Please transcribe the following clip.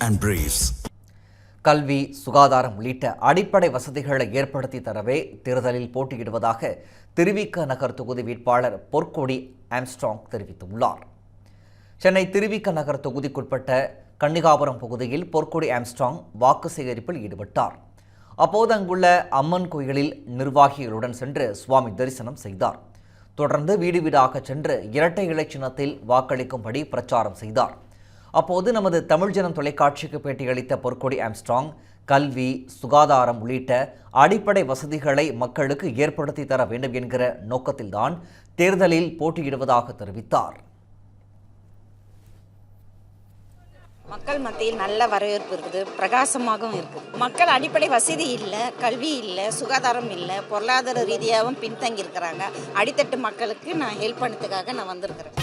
and briefs. கல்வி, சுகாதாரம் உள்ளிட்ட அடிப்படை வசதிகளை ஏற்படுத்தி தரவே தேர்தலில் போட்டியிடுவதாக திருவிக நகர் தொகுதி வேட்பாளர் பொற்கொடி ஆம்ஸ்ட்ராங் தெரிவித்துள்ளார். சென்னை திருவிக நகர் தொகுதிக்குட்பட்ட கன்னிகாபுரம் பகுதியில் பொற்கொடி ஆம்ஸ்ட்ராங் வாக்கு சேகரிப்பில் ஈடுபட்டார். அப்போது அங்குள்ள அம்மன் கோயிலில் நிர்வாகிகளுடன் சென்று சுவாமி தரிசனம் செய்தார். தொடர்ந்து வீடு வீடாக சென்று இரட்டை இலை சின்னத்தில் வாக்களிக்கும்படி பிரச்சாரம் செய்தார். அப்போது நமது தமிழ் ஜனம் தொலைக்காட்சிக்கு பேட்டியளித்த பொற்கொடி ஆம்ஸ்ட்ராங் கல்வி, சுகாதாரம் உள்ளிட்ட அடிப்படை வசதிகளை மக்களுக்கு ஏற்படுத்தி தர வேண்டும் என்கிற நோக்கத்தில்தான் தேர்தலில் போட்டியிடுவதாக தெரிவித்தார். மக்கள் மத்தியில் நல்ல வரவேற்பு இருக்குது, பிரகாசமாகவும் இருக்குது. மக்கள் அடிப்படை வசதி இல்லை, கல்வி இல்லை, சுகாதாரம் இல்லை, பொருளாதார ரீதியாகவும் பின்தங்கி இருக்கிறாங்க. அடித்தட்டு மக்களுக்கு நான் ஹெல்ப் பண்ணதுக்காக நான் வந்திருக்கிறேன்.